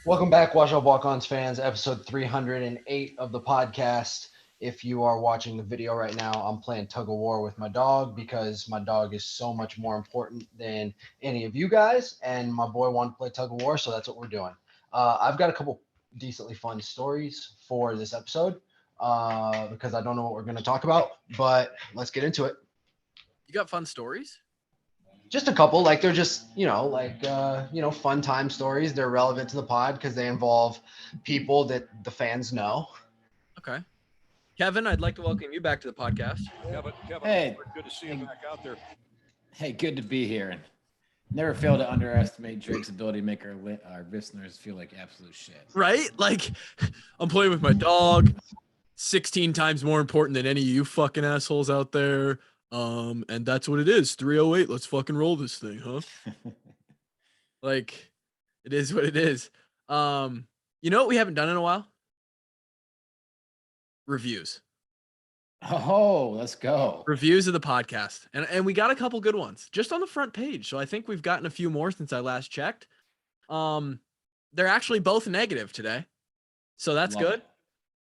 Welcome back, Wash Up Walk-Ons fans, episode 308 of the podcast. If you are watching the video right now, I'm playing tug of war with my dog because my dog is so much more important than any of you guys, and my boy wanted to play tug of war, so that's what we're doing. I've got a couple decently fun stories for this episode because I don't know what we're going to talk about, but let's get into it. You got fun stories? Just a couple, like they're just, fun time stories. They're relevant to the pod because they involve people that the fans know. Okay. Kevin, I'd like to welcome you back to the podcast. Kevin, Hey. good to see you back out there. Hey, good to be here. And never fail to underestimate Drake's ability to make our listeners feel like absolute shit. Right? Like, I'm playing with my dog. 16 times more important than any of you fucking assholes out there. And that's what it is. 308. Let's fucking roll this thing, huh? Like, it is what it is. You know what we haven't done in a while? Reviews. Oh, let's go. Reviews of the podcast. And we got a couple good ones just on the front page. So I think we've gotten a few more since I last checked. They're actually both negative today. So that's Love good.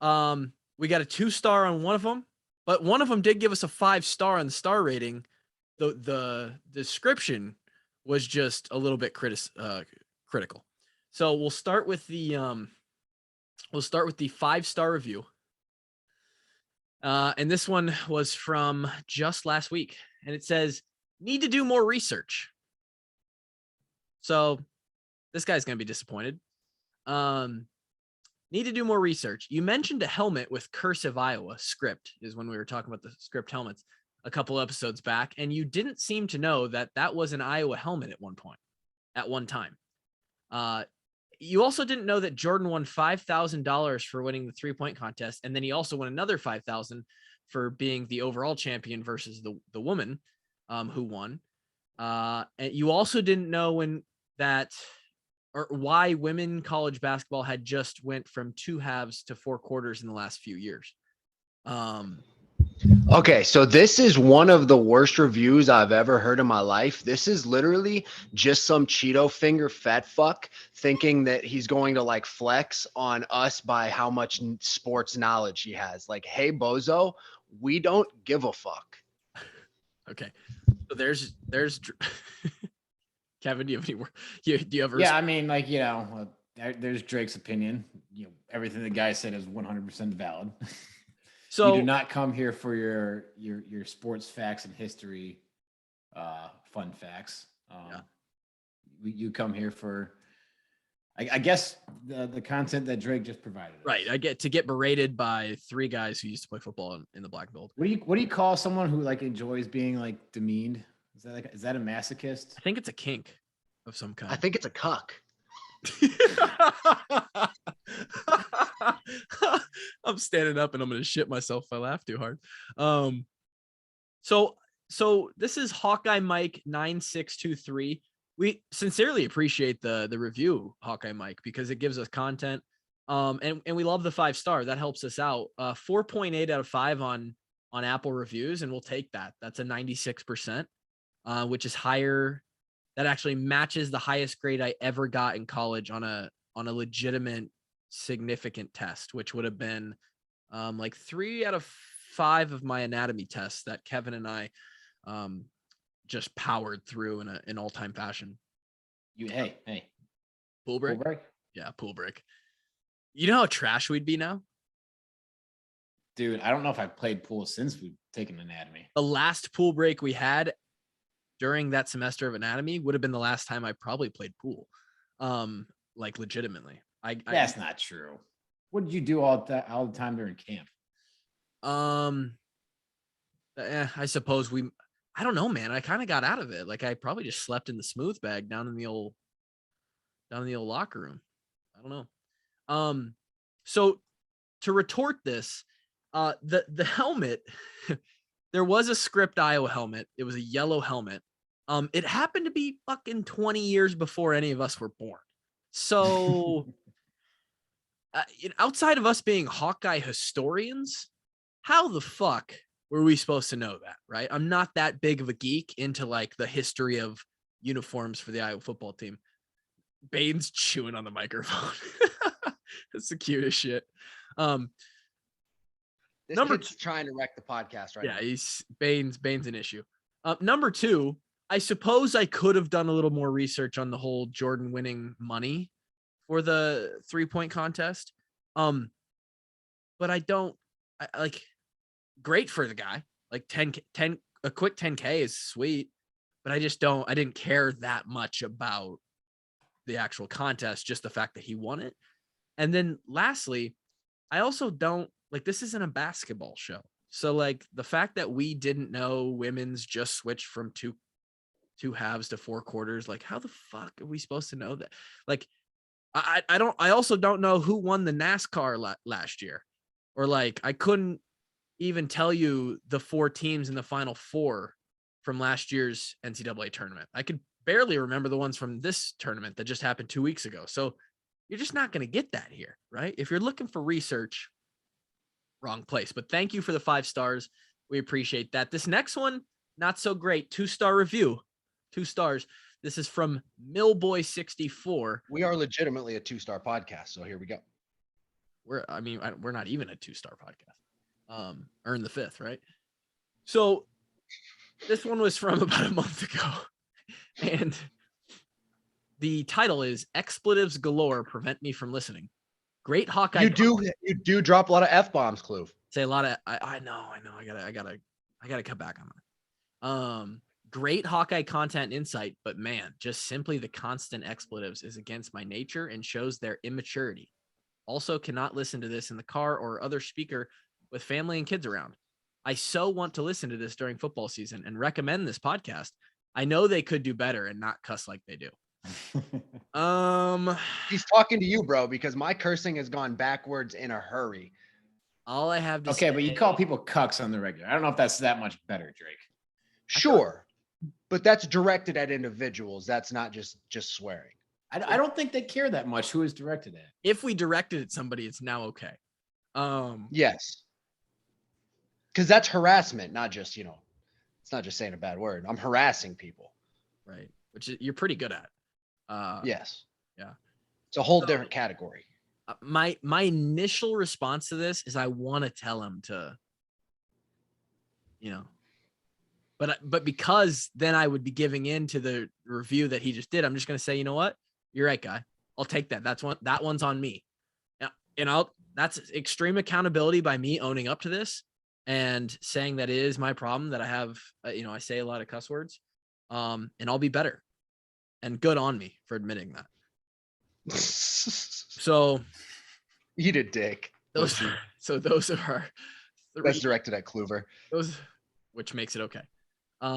it. We got a 2-star on one of them, but one of them did give us a 5-star on the star rating. The description was just a little bit critical. So we'll start with the 5-star review. And this one was from just last week, and it says, need to do more research. So this guy's going to be disappointed. Need to do more research. You mentioned a helmet with cursive Iowa script is when we were talking about the script helmets a couple episodes back. And you didn't seem to know that was an Iowa helmet at one time. You also didn't know that Jordan won $5,000 for winning the 3-point contest. And then he also won another $5,000 for being the overall champion versus the woman who won. And you also didn't know why women college basketball had just went from 2 halves to 4 quarters in the last few years. Okay, so this is one of the worst reviews I've ever heard in my life. This is literally just some Cheeto finger fat fuck thinking that he's going to like flex on us by how much sports knowledge he has. Like, hey, bozo, we don't give a fuck. Okay, so there's Kevin, do you have any? Do you have? Yeah, I mean, like, there's Drake's opinion. Everything the guy said is 100% valid. So you do not come here for your sports facts and history, fun facts. You come here for, I guess, the content that Drake just provided. Right, I get berated by 3 guys who used to play football in the Black and Gold. What do you call someone who like enjoys being like demeaned? Is that a masochist? I think it's a kink of some kind. I think it's a cuck. I'm standing up and I'm going to shit myself if I laugh too hard. So this is Hawkeye Mike 9623. We sincerely appreciate the review, Hawkeye Mike, because it gives us content. And we love the 5-star. That helps us out. 4.8 out of 5 on Apple reviews, and we'll take that. That's a 96%. Which is higher. That actually matches the highest grade I ever got in college on a legitimate, significant test, which would have been like 3 out of 5 of my anatomy tests that Kevin and I just powered through in an all-time fashion. Hey, Pool break? Pool break? Yeah, pool break. You know how trash we'd be now? Dude, I don't know if I've played pool since we've taken anatomy. The last pool break we had during that semester of anatomy would have been the last time I probably played pool. Like legitimately. That's not true. What did you do all the time during camp? I suppose I don't know, man. I kind of got out of it. Like I probably just slept in the smooth bag down in the old locker room. I don't know. So to retort this, the helmet, there was a script Iowa helmet. It was a yellow helmet. It happened to be fucking 20 years before any of us were born. So outside of us being Hawkeye historians, how the fuck were we supposed to know that, right? I'm not that big of a geek into like the history of uniforms for the Iowa football team. Bane's chewing on the microphone. That's the cutest shit. This kid's trying to wreck the podcast right now. Yeah, Bane's an issue. Number 2, I suppose I could have done a little more research on the whole Jordan winning money for the 3-point contest. But I don't like, great for the guy. Like 10, a quick 10K is sweet, but I didn't care that much about the actual contest, just the fact that he won it. And then lastly, I also don't like, this isn't a basketball show. So like the fact that we didn't know women's just switched from two halves to 4 quarters, like how the fuck are we supposed to know that? Like, I also don't know who won the NASCAR last year, or like, I couldn't even tell you the 4 teams in the final 4 from last year's NCAA tournament. I could barely remember the ones from this tournament that just happened 2 weeks ago. So you're just not going to get that here, right? If you're looking for research, wrong place. But thank you for the 5 stars. We appreciate that. This next one, not so great. 2-star review, 2 stars. This is from Millboy64. We are legitimately a 2-star podcast, so here we go. We're not even a 2-star podcast. Earn the 5th, right? So this one was from about a month ago, and the title is "Expletives Galore Prevent Me from Listening." Great Hawkeye. You do drop a lot of F-bombs, Kluve. Say a lot of. I know. I gotta cut back on that. Great Hawkeye content and insight, but man, just simply the constant expletives is against my nature and shows their immaturity. Also, cannot listen to this in the car or other speaker with family and kids around. I so want to listen to this during football season and recommend this podcast. I know they could do better and not cuss like they do. He's talking to you, bro, because my cursing has gone backwards in a hurry. All I have to say. Okay, but you call people cucks on the regular. I don't know if that's that much better, Drake. Sure, but that's directed at individuals. That's not just swearing. I don't think they care that much who is directed at. If we directed at somebody, it's now okay. Yes. Because that's harassment, not just, it's not just saying a bad word. I'm harassing people. Right. Which you're pretty good at. Yes. Yeah. It's a whole different category. My initial response to this is I want to tell him to, but because then I would be giving in to the review that he just did, I'm just going to say, you know what? You're right, guy. I'll take that. That one's on me. That's extreme accountability by me owning up to this and saying that it is my problem that I have, I say a lot of cuss words, and I'll be better, and good on me for admitting that. So eat a dick. Those are our 3. That's directed at Kluver. Which makes it okay.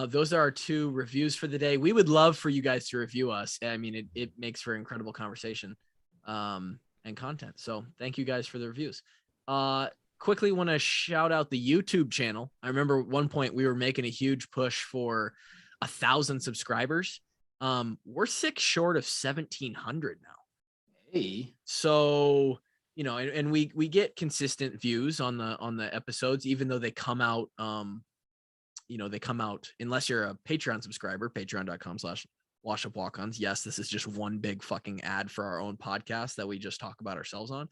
Those are our 2 reviews for the day. We would love for you guys to review us. I mean, it makes for incredible conversation and content. So thank you guys for the reviews. Quickly want to shout out the YouTube channel. I remember at one point we were making a huge push for 1,000 subscribers. We're 6 short of 1,700 now. Hey. So, and we get consistent views on the episodes, even though they come out, they come out, unless you're a Patreon subscriber, patreon.com/washupwalk-ons. Yes, this is just one big fucking ad for our own podcast that we just talk about ourselves on.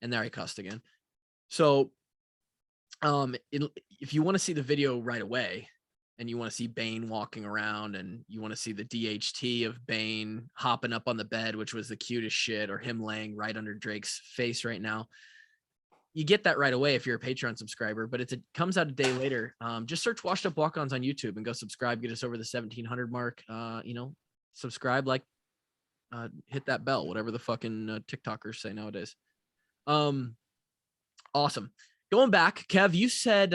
And there I cussed again. So, if you want to see the video right away, and you want to see Bane walking around, and you want to see the DHT of Bane hopping up on the bed, which was the cutest shit, or him laying right under Drake's face right now, you get that right away if you're a Patreon subscriber, but it comes out a day later. Just search Washed Up Walk-Ons on YouTube and go subscribe, get us over the 1,700 mark. Subscribe, hit that bell, whatever the fucking TikTokers say nowadays. Awesome. Going back, Kev, you said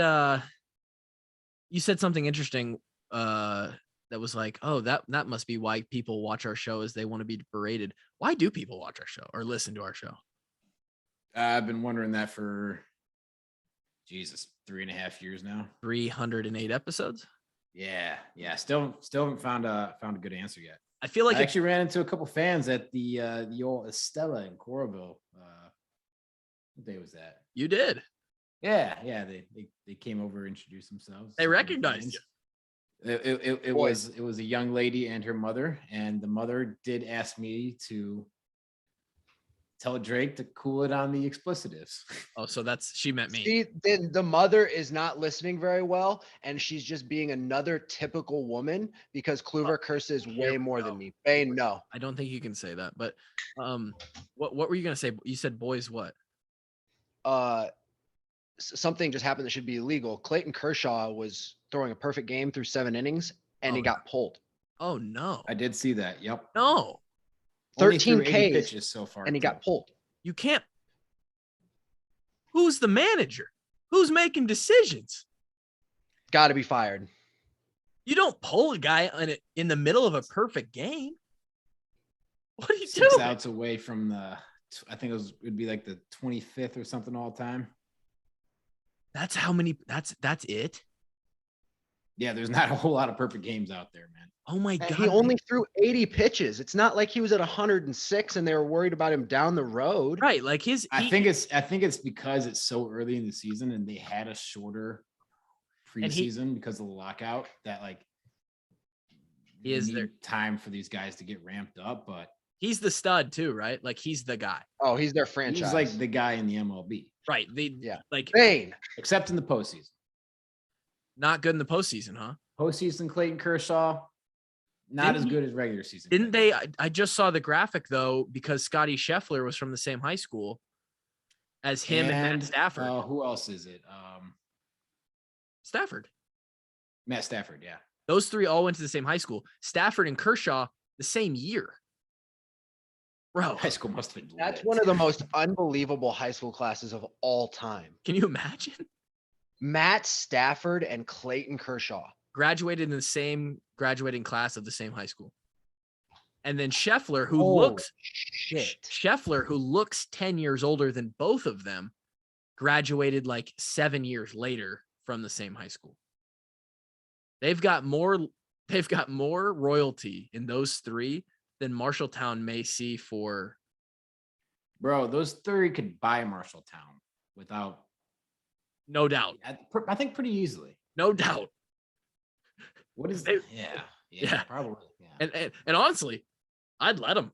something interesting that was like, oh, that must be why people watch our show, is they want to be berated. Why do people watch our show or listen to our show? I've been wondering that for 3.5 years now. 308 episodes. Yeah. Still haven't found a good answer yet. I feel like I actually ran into a couple fans at the old Estella in Coralville. What day was that? You did. Yeah. They came over, introduced themselves. They recognized you. It was a young lady and her mother, and the mother did ask me to tell Drake to cool it on the explicitives. Oh, so she meant me. See, then the mother is not listening very well, and she's just being another typical woman because Kluver curses way more than me. Bane, no. I don't think you can say that. But what were you gonna say? You said boys what? Something just happened that should be illegal. Clayton Kershaw was throwing a perfect game through 7 innings, and he got pulled. Oh no! I did see that. Yep. No. 13 Ks pitches so far, and he got pulled. You can't. Who's the manager? Who's making decisions? Got to be fired. You don't pull a guy in the middle of a perfect game. What are you 6 doing? outs away from I think it'd be like the 25th or something all time. That's how many. That's it. Yeah, there's not a whole lot of perfect games out there, man. Oh my And god! he only threw 80 pitches. It's not like he was at 106 and they were worried about him down the road. Right, like I think it's because it's so early in the season and they had a shorter preseason because of the lockout that like time for these guys to get ramped up. But he's the stud too, right? Like he's the guy. Oh, he's their franchise. He's like the guy in the MLB, right? Like Bane, except in the postseason. Not good in the postseason, huh? Postseason, Clayton Kershaw, not as good as regular season. Didn't they? I just saw the graphic though, because Scottie Scheffler was from the same high school as him and Matt Stafford. Who else is it? Stafford. Matt Stafford, yeah. Those three all went to the same high school. Stafford and Kershaw the same year. Bro, high school must have been that's one of the most unbelievable high school classes of all time. Can you imagine? Matt Stafford and Clayton Kershaw graduated in the same graduating class of the same high school. And then Scheffler, who looks 10 years older than both of them, graduated like 7 years later from the same high school. They've got more royalty in those three than Marshalltown may see for. Bro, those three could buy Marshalltown without. No doubt. I think pretty easily. No doubt. What is Yeah, probably. Yeah. And honestly, I'd let them.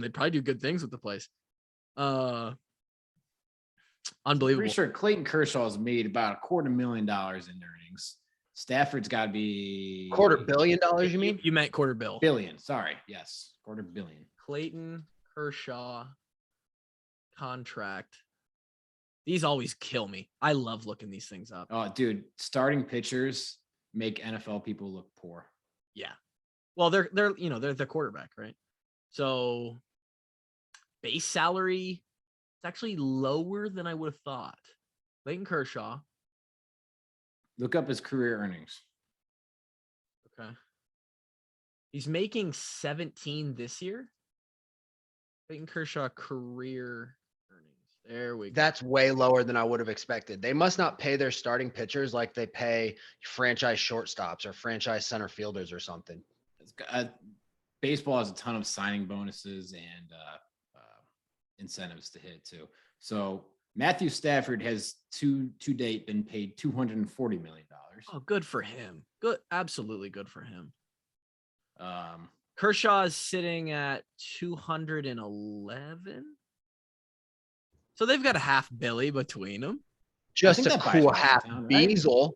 They'd probably do good things with the place. Unbelievable. Pretty sure Clayton Kershaw's made about $250,000 in earnings. Stafford's got to be $250 million. You mean? You meant quarter billion. Sorry. Yes. $250 million. Clayton Kershaw contract. These always kill me. I love looking these things up. Oh, dude, starting pitchers make NFL people look poor. Yeah. Well, they're the quarterback, right? So base salary, it's actually lower than I would have thought. Clayton Kershaw. Look up his career earnings. Okay. He's making 17 this year. Clayton Kershaw career earnings. There we go. That's way lower than I would have expected. They must not pay their starting pitchers like they pay franchise shortstops or franchise center fielders or something. Baseball has a ton of signing bonuses and incentives to hit too. So Matthew Stafford has to date been paid $240 million. Oh, good for him. Good, absolutely good for him. Kershaw is sitting at 211. So they've got a $500 million between them. Just a cool half Beazle.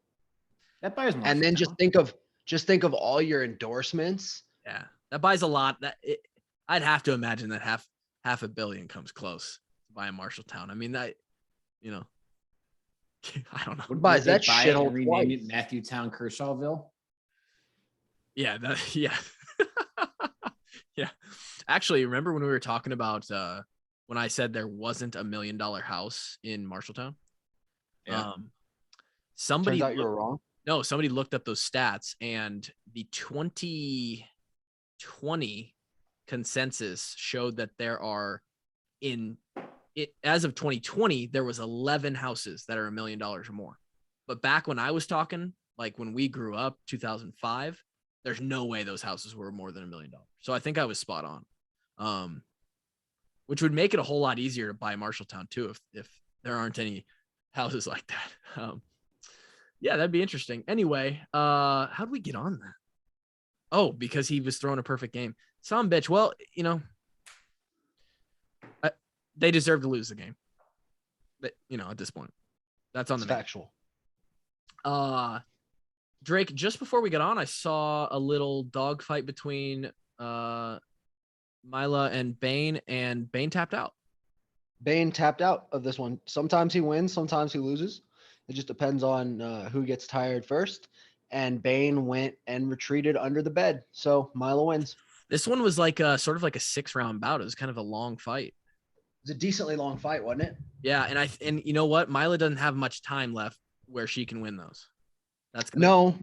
That buys and then just think of all your endorsements. Yeah, that buys a lot. I'd have to imagine that $500 million comes close to buying Marshalltown. I mean, that, I don't know. What buys that shithole? Rename it Matthewtown Kershawville. Yeah, yeah. Yeah. Actually, remember when we were talking about when I said there wasn't $1 million house in Marshalltown? Yeah. Somebody thought you were wrong. No, somebody looked up those stats, and the 2020 consensus showed that there are as of 2020, there was 11 houses that are $1 million or more. But back when I was talking, like when we grew up, 2005, there's no way those houses were more than $1 million. So I think I was spot on. Which would make it a whole lot easier to buy Marshalltown too, if there aren't any houses like that. Yeah, that'd be interesting. Anyway, how'd we get on that? Oh, because he was throwing a perfect game. Some bitch. Well, they deserve to lose the game. But, at this point, that's on It's the man. factual. Drake, just before we got on, I saw a little dogfight between Mila and Bane tapped out. Bane tapped out of this one. Sometimes he wins, sometimes he loses. It just depends on who gets tired first. And Bane went and retreated under the bed. So Milo wins. This one was like sort of like a 6-round bout. It was kind of a long fight. It was a decently long fight, wasn't it? Yeah, and you know what? Mila doesn't have much time left where she can win those. No.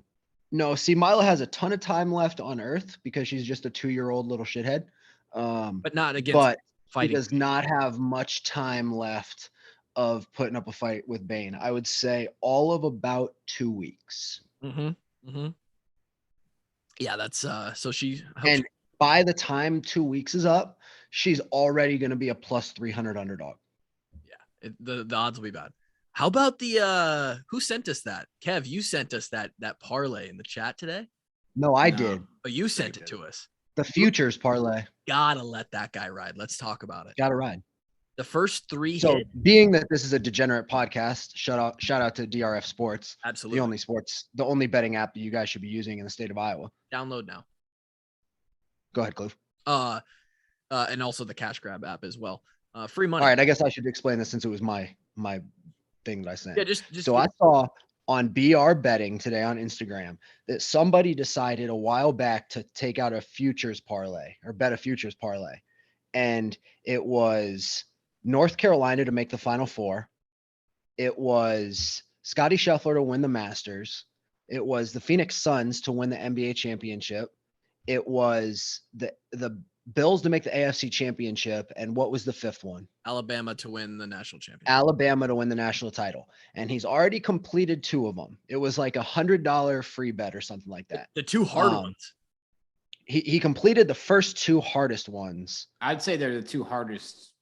See, Mila has a ton of time left on Earth because she's just a 2-year-old little shithead. But not against But fighting. he does not have much time left of putting up a fight with Bane. I would say all of about 2 weeks. Yeah, that's so she. And by the time 2 weeks is up, she's already going to be a plus 300 underdog. Yeah, the odds will be bad. How about the who sent us that? Kev, you sent us that parlay in the chat today? No, I did. But you sent it to us. The futures parlay. Gotta let that guy ride. Let's talk about it. Gotta ride. The first 3 So hit. Being that this is a degenerate podcast, shout out to DRF Sports. Absolutely. The only betting app that you guys should be using in the state of Iowa. Download now. Go ahead, Cliff. And also the Cash Grab app as well. Free money. All right, I guess I should explain this since it was my thing that I sent. Yeah, just so I saw on BR Betting today on Instagram that somebody decided a while back to take out a futures parlay or bet a futures parlay. And it was North Carolina to make the Final Four. It was Scottie Scheffler to win the Masters. It was the Phoenix Suns to win the NBA championship. It was the Bills to make the AFC championship. And what was the fifth one? Alabama to win the national championship. Alabama to win the national title. And he's already completed 2 of them. It was like $100 free bet or something like that. The 2 hard ones. He completed the first 2 hardest ones. I'd say they're the 2 hardest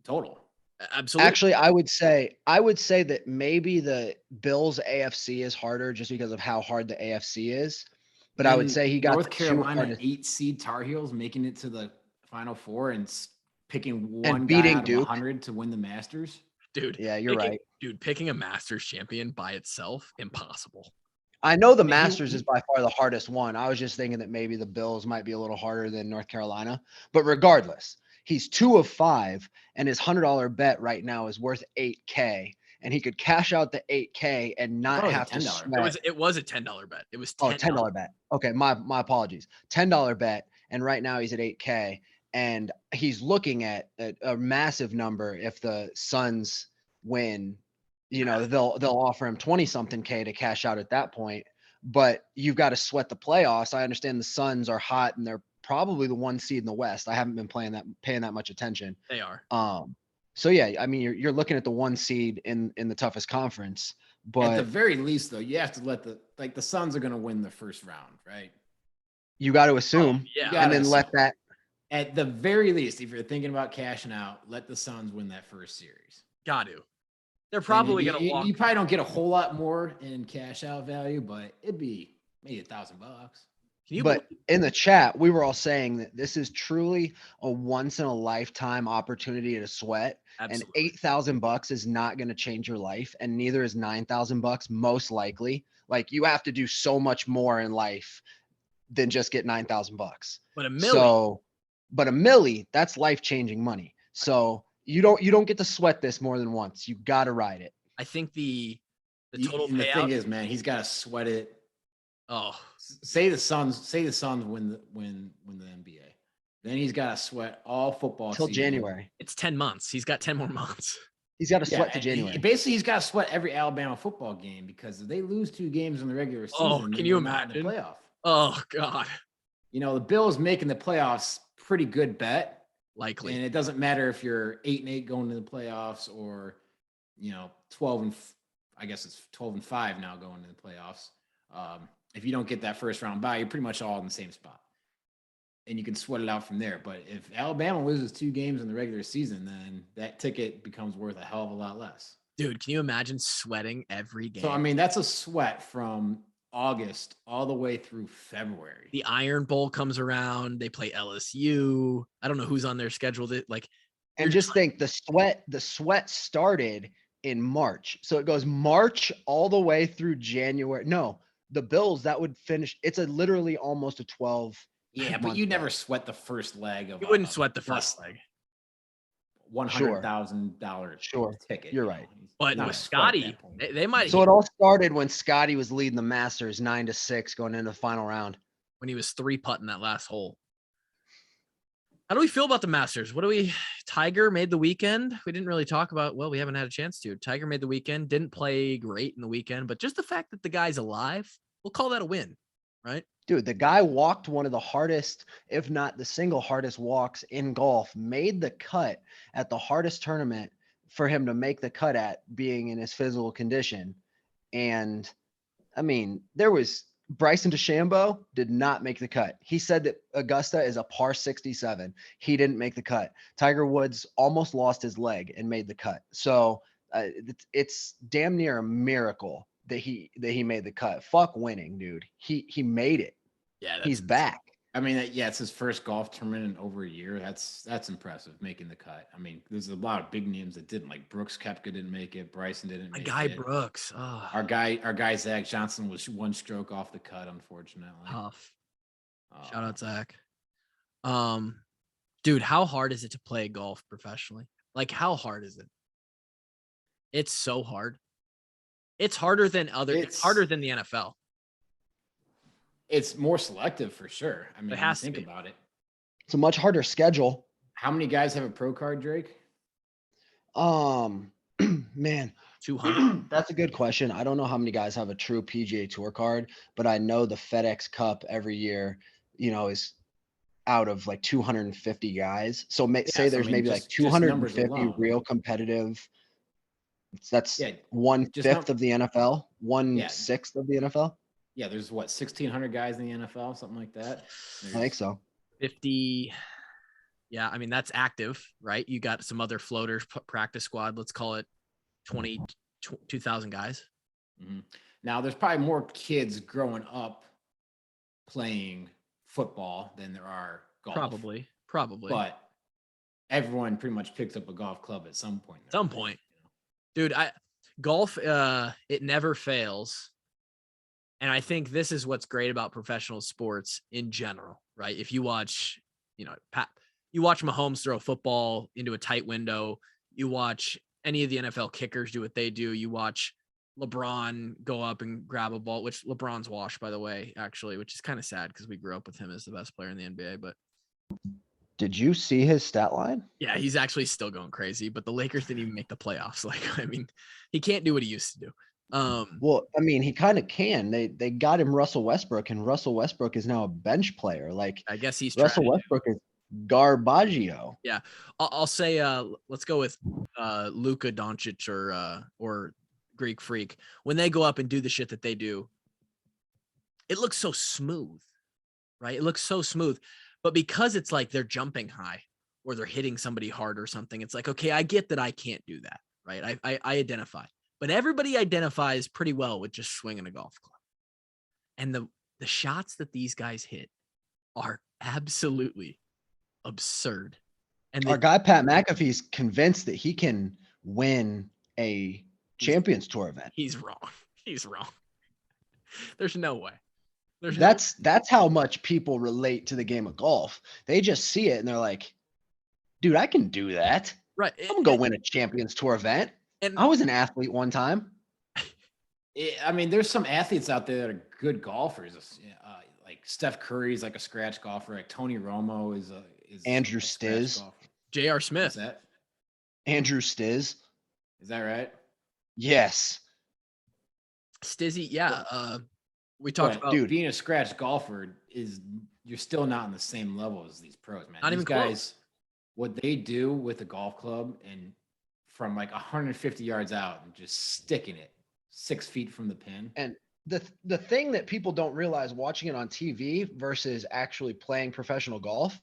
total. Absolutely. Actually, I would say that maybe the Bills AFC is harder just because of how hard the AFC is. But I would say he got North Carolina 8 seed Tar Heels making it to the Final Four and picking one and beating guy out of Duke 100 to win the Masters. Dude, yeah, you're right. Dude, picking a Masters champion by itself, impossible. I know the Masters is by far the hardest one. I was just thinking that maybe the Bills might be a little harder than North Carolina. But regardless, he's 2 of 5, and his $100 bet right now is worth $8K. And he could cash out the $8K and not have to sweat. It was a $10 bet. It was $10 bet. Okay, my apologies. $10 bet, and right now he's at $8K, and he's looking at a massive number if the Suns win. They'll offer him 20-something K to cash out at that point. But you've got to sweat the playoffs. I understand the Suns are hot and they're probably the 1 seed in the West. I haven't been paying that much attention. They are. So yeah, I mean, you're looking at the 1 seed in the toughest conference, but at the very least, though, you have to let the Suns are going to win the first round, right? You got to assume, and then let that. At the very least, if you're thinking about cashing out, let the Suns win that first series. Got to. They're probably going to walk. You probably don't get a whole lot more in cash out value, but it'd be maybe $1,000. But in the chat, we were all saying that this is truly a once in a lifetime opportunity to sweat. Absolutely. And $8,000 is not going to change your life, and neither is $9,000 most likely. Like, you have to do so much more in life than just get $9,000. But a milli, that's life changing money. So you don't get to sweat this more than once. You got to ride it. I think the total payout. The thing is, man, he's got to sweat it. Oh, say the Suns win the NBA. Then he's got to sweat all football till season. January. It's 10 months. He's got 10 more months. He's got to sweat to January. Basically, he's got to sweat every Alabama football game because if they lose 2 games in the regular season, oh, can you imagine? The playoff. Oh God. The Bills making the playoffs, pretty good bet. Likely. And it doesn't matter if you're 8-8 going to the playoffs or 12 and 5 now going to the playoffs. If you don't get that first round bye, you're pretty much all in the same spot. And you can sweat it out from there. But if Alabama loses 2 games in the regular season, then that ticket becomes worth a hell of a lot less. Dude, can you imagine sweating every game? So, I mean, that's a sweat from August all the way through February. The Iron Bowl comes around. They play LSU. I don't know who's on their schedule. And just think the sweat started in March. So it goes March all the way through January. No, the Bills, that would finish. It's literally almost a 12. Yeah, but you never sweat the first leg of You wouldn't sweat the first leg. $100,000 ticket. You're right. But with Scottie, they might. So it all started when Scottie was leading the Masters 9-6 going into the final round. When he was 3-putting that last hole. How do we feel about the Masters? Tiger made the weekend. We didn't really talk about, we haven't had a chance to. Tiger made the weekend, didn't play great in the weekend, but just the fact that the guy's alive, we'll call that a win, right? Dude, the guy walked one of the hardest, if not the single hardest walks in golf, made the cut at the hardest tournament for him to make the cut at, being in his physical condition. And I mean, there was Bryson DeChambeau did not make the cut. He said that Augusta is a par 67. He didn't make the cut. Tiger Woods almost lost his leg and made the cut. So it's damn near a miracle that he made the cut. Fuck winning, dude. He made it. Yeah, he's back. I mean, it's his first golf tournament in over a year. That's impressive, making the cut. I mean, there's a lot of big names that didn't. Like Brooks Koepka didn't make it. Bryson didn't make it. Brooks. Oh. Our guy Zach Johnson was one stroke off the cut, unfortunately. Tough. Shout out Zach. Dude, how hard is it to play golf professionally? Like, how hard is it? It's so hard. It's harder than it's harder than the NFL. It's more selective for sure. I mean, it has think about it. It's a much harder schedule. How many guys have a pro card, Drake? Man, 200. That's a good question. I don't know how many guys have a true PGA Tour card, but I know the FedEx Cup every year, is out of like 250 guys. So say there's maybe like 250 real competitive. That's 1/5 of the NFL, 1/6 of the NFL. Yeah, there's 1,600 guys in the NFL, something like that. I think so. 50. Yeah, I mean, that's active, right? You got some other floaters, practice squad. Let's call it 2,000 guys. Mm-hmm. Now, there's probably more kids growing up playing football than there are golf. Probably. But everyone pretty much picks up a golf club at some point. Dude, golf, it never fails. And I think this is what's great about professional sports in general, right? If you watch, you watch Mahomes throw a football into a tight window, you watch any of the NFL kickers do what they do, you watch LeBron go up and grab a ball, which LeBron's washed, by the way, actually, which is kind of sad because we grew up with him as the best player in the NBA. But did you see his stat line? Yeah, he's actually still going crazy, but the Lakers didn't even make the playoffs. Like, I mean, he can't do what he used to do. Well, I mean, he kind of can. They got him Russell Westbrook, and Russell Westbrook is now a bench player. Like, I guess he's Russell Westbrook is garbaggio. Yeah, I'll say let's go with Luka Doncic or Greek Freak. When they go up and do the shit that they do, it looks so smooth, right? It looks so smooth, but because it's like they're jumping high or they're hitting somebody hard or something, it's like, okay, I get that I can't do that, right? I identify. But everybody identifies pretty well with just swinging a golf club. And the shots that these guys hit are absolutely absurd. And our guy, Pat McAfee's convinced that he can win a Champions Tour event. He's wrong. There's no way. That's how much people relate to the game of golf. They just see it and they're like, dude, I can do that. Right. I'm going to go win a Champions Tour event. And I was an athlete one time. I mean, there's some athletes out there that are good golfers. Like Steph Curry's like a scratch golfer. Like Tony Romo is Andrew Stiz. J.R. Smith. What's that? Andrew Stiz. Is that right? Yes. Stizzy, yeah. We talked about being a scratch golfer you're still not on the same level as these pros, man. Not these even guys, close. What they do with a golf club and from like 150 yards out and just sticking it 6 feet from the pin. And the thing that people don't realize watching it on TV versus actually playing professional golf,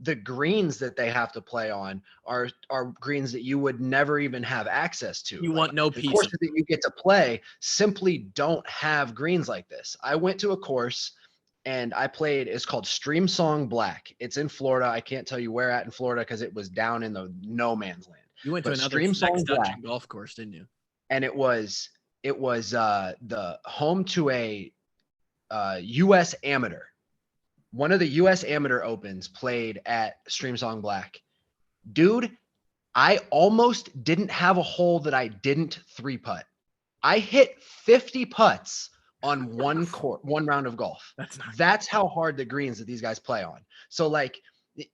the greens that they have to play on are greens that you would never even have access to. You want no the piece courses of that you get to play simply don't have greens like this. I went to a course and I played, it's called Stream Song Black. It's in Florida. I can't tell you where at in Florida because it was down in the no man's land. You went to But another Stream sex Song dungeon Black, golf course, didn't you? and it was the home to a US amateur. One of the US amateur opens played at Stream Song Black. Dude, I almost didn't have a hole that I didn't 3-putt. I hit 50 putts on one round of golf. That's how hard the greens that these guys play on. So like,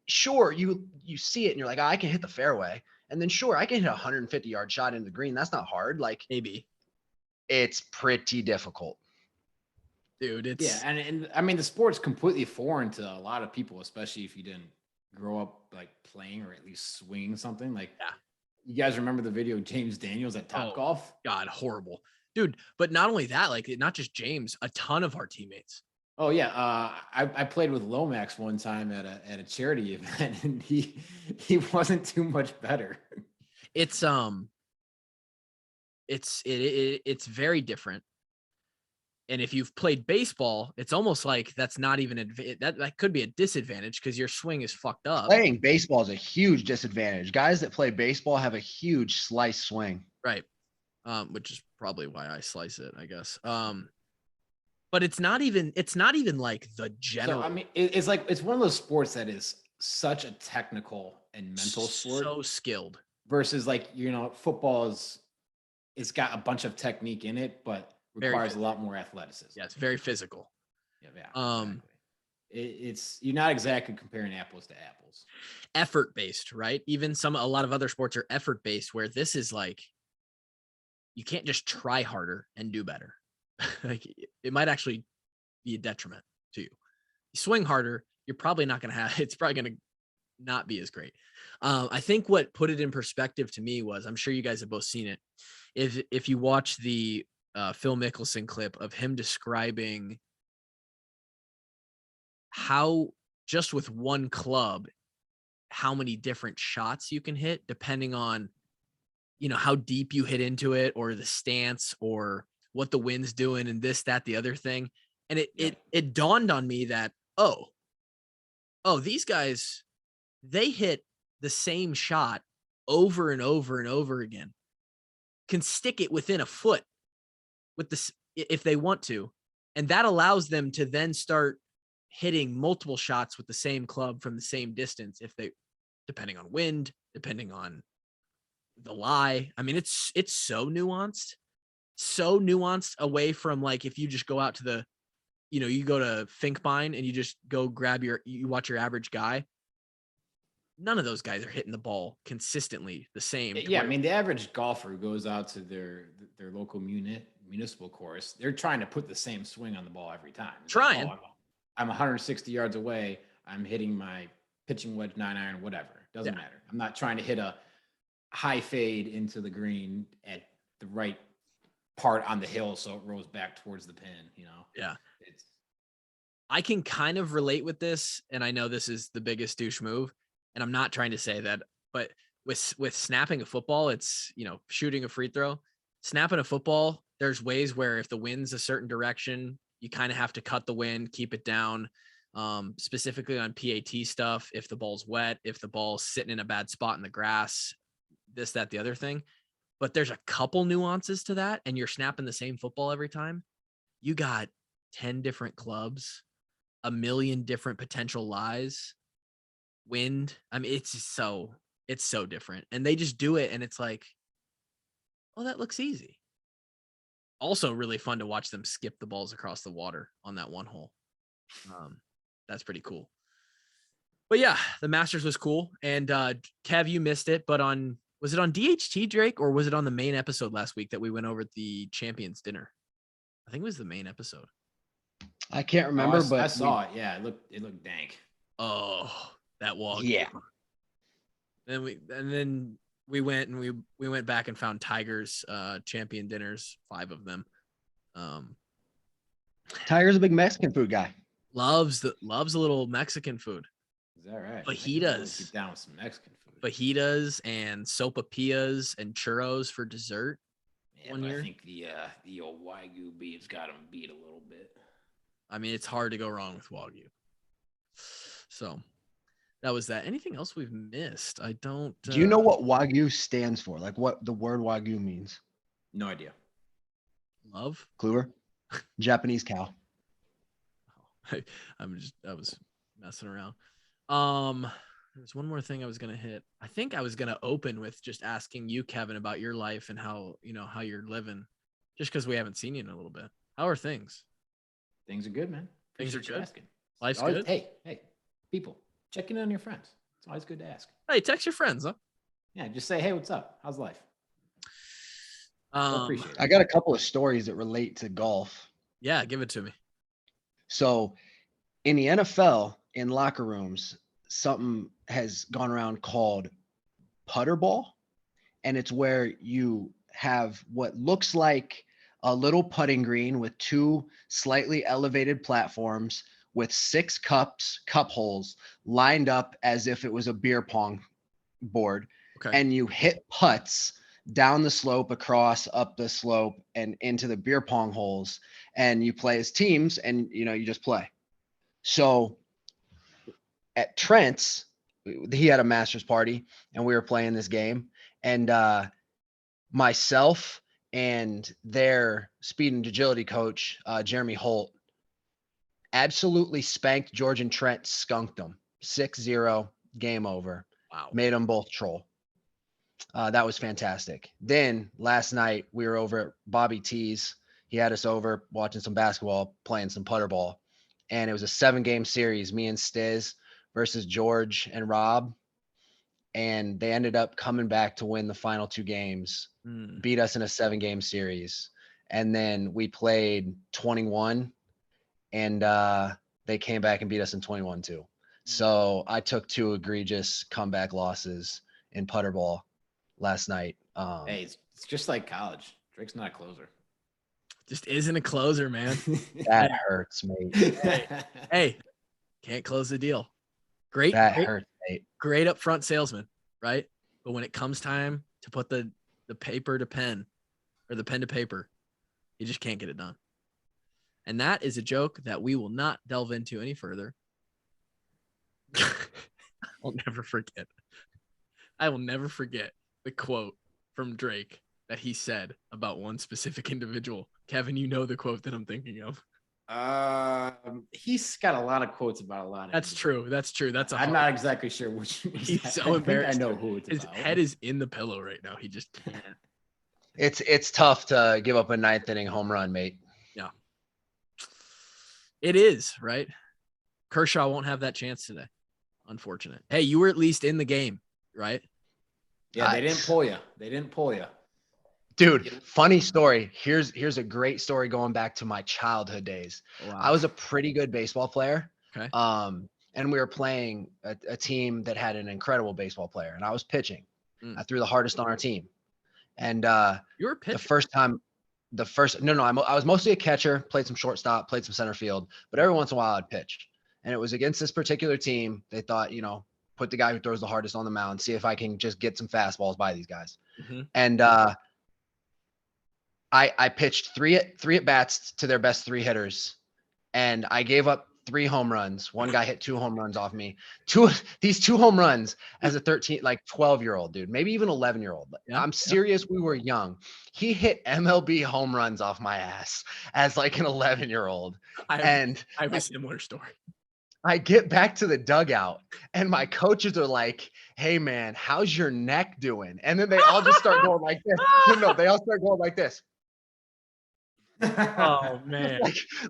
sure, you see it and you're like, oh, I can hit the fairway. And then sure, I can hit a 150-yard shot into the green. That's not hard. Like, maybe it's pretty difficult. Dude, it's yeah, and I mean the sport's completely foreign to a lot of people, especially if you didn't grow up like playing or at least swinging something. Like, yeah. You guys remember the video of James Daniels at Top Golf? God, horrible, dude. But not only that, like not just James, a ton of our teammates. Oh yeah, I played with Lomax one time at a charity event, and he wasn't too much better. It's it's very different. And if you've played baseball, it's almost like that's not even that could be a disadvantage because your swing is fucked up. Playing baseball is a huge disadvantage. Guys that play baseball have a huge slice swing. Right. Which is probably why I slice it, I guess. But it's not even like the general. So, I mean, it's like it's one of those sports that is such a technical and mental sport. So skilled. Versus like, football it's got a bunch of technique in it, but requires a lot more athleticism. Yeah, it's very physical. Yeah. Exactly. It's you're not exactly comparing apples to apples. Effort based, right? Even a lot of other sports are effort based, where this is like you can't just try harder and do better. Like it might actually be a detriment to you. You swing harder, you're probably not going to have. It's probably going to not be as great. I think what put it in perspective to me was, I'm sure you guys have both seen it. If you watch the Phil Mickelson clip of him describing how just with one club, how many different shots you can hit depending on, how deep you hit into it or the stance or what the wind's doing and this, that, the other thing. And it dawned on me that, oh, these guys, they hit the same shot over and over and over again, can stick it within a foot with this if they want to. And that allows them to then start hitting multiple shots with the same club from the same distance depending on wind, depending on the lie. I mean, it's so nuanced away from like, if you just go out to you go to Finkbine and you just go you watch your average guy. None of those guys are hitting the ball consistently the same. Yeah, I mean, the average golfer who goes out to their local municipal course, they're trying to put the same swing on the ball every time. Trying. Like, I'm 160 yards away. I'm hitting my pitching wedge 9-iron, whatever. Doesn't matter. I'm not trying to hit a high fade into the green at the right part on the hill so it rolls back towards the pin, Yeah. I can kind of relate with this, and I know this is the biggest douche move, and I'm not trying to say that, but with snapping a football, it's, shooting a free throw. Snapping a football, there's ways where if the wind's a certain direction, you kind of have to cut the wind, keep it down. Specifically on PAT stuff, if the ball's wet, if the ball's sitting in a bad spot in the grass, this, that, the other thing. But there's a couple nuances to that, and you're snapping the same football every time. You got 10 different clubs, a million different potential lies, wind. I mean, it's so different. And they just do it, and it's like, oh, that looks easy. Also really fun to watch them skip the balls across the water on that one hole. That's pretty cool. But yeah, the Masters was cool. And Kev, you missed it, but was it on DHT, Drake, or was it on the main episode last week that we went over the Champions Dinner? I think it was the main episode. I can't remember, but I saw it. Yeah, it looked dank. Oh, that wall. Yeah. And then we went and we went back and found Tiger's champion dinners, 5 of them. Tiger's a big Mexican food guy. Loves a little Mexican food. Is that right? Fajitas. Get down with some Mexican food. Fajitas and sopapillas and churros for dessert. Yeah, but I think the old Wagyu beef's got them beat a little bit. I mean, it's hard to go wrong with Wagyu. So that was that. Anything else we've missed? I don't. Do you know what Wagyu stands for? Like what the word Wagyu means? No idea. Love? Kluwer? Japanese cow. I was messing around. There's one more thing I was gonna hit. I think I was gonna open with just asking you, Kevin, about your life and how you're living, just because we haven't seen you in a little bit. How are things? Things are good, man. Things are Appreciate you good. asking. Life's Always, good. Hey, people, checking in on your friends. It's always good to ask. Hey, text your friends, huh? Yeah, just say, hey, what's up? How's life? Appreciate it. I got a couple of stories that relate to golf. Yeah, give it to me. So in the NFL, in locker rooms, something has gone around called putter ball. And it's where you have what looks like a little putting green with two slightly elevated platforms with 6 cup holes lined up as if it was a beer pong board. Okay. And you hit putts down the slope, across, up the slope, and into the beer pong holes. And you play as teams, and you just play. So at Trent's, he had a master's party, and we were playing this game. And myself and their speed and agility coach, Jeremy Holt, absolutely spanked George and Trent, skunked them. 6-0, game over. Wow. Made them both troll. That was fantastic. Then last night we were over at Bobby T's. He had us over watching some basketball, playing some putter ball. And it was a 7-game series, me and Stiz versus George and Rob. And they ended up coming back to win the final 2 games, beat us in a 7-game series. And then we played 21, and they came back and beat us in 21 too. So I took 2 egregious comeback losses in putter ball last night. Hey, it's just like college. Drake's not a closer. Just isn't a closer, man. That hurts, mate. Hey, can't close the deal. Great. Hurts, mate. Great upfront salesman, right? But when it comes time to put the paper to pen or the pen to paper, you just can't get it done. And that is a joke that we will not delve into any further. I'll never forget. I will never forget the quote from Drake that he said about one specific individual. Kevin, you know the quote that I'm thinking of. He's got a lot of quotes about a lot of. That's true. I'm not exactly sure which. He's so embarrassed. I know who it's His about. head is in the pillow right now. He just can't. It's tough to give up a 9th inning home run, mate. Yeah. It is, right? Kershaw won't have that chance today. Unfortunate. Hey, you were at least in the game, right? Yeah, they didn't pull you. Dude, funny story. Here's a great story going back to my childhood days. Wow. I was a pretty good baseball player. Okay. And we were playing a team that had an incredible baseball player, and I was pitching. I threw the hardest on our team. And you were pitching. I was mostly a catcher, played some shortstop, played some center field, but every once in a while I'd pitch. And it was against this particular team. They thought, put the guy who throws the hardest on the mound, see if I can just get some fastballs by these guys. Mm-hmm. And I pitched three at bats to their best 3 hitters, and I gave up 3 home runs. One guy hit 2 home runs off me. These 2 home runs as a 12-year-old dude, maybe even 11-year-old. I'm serious. We were young. He hit MLB home runs off my ass as like an 11-year-old. I have a similar story. I get back to the dugout and my coaches are like, "Hey man, how's your neck doing?" And then they all just start going like this. No, they all start going like this. Oh man.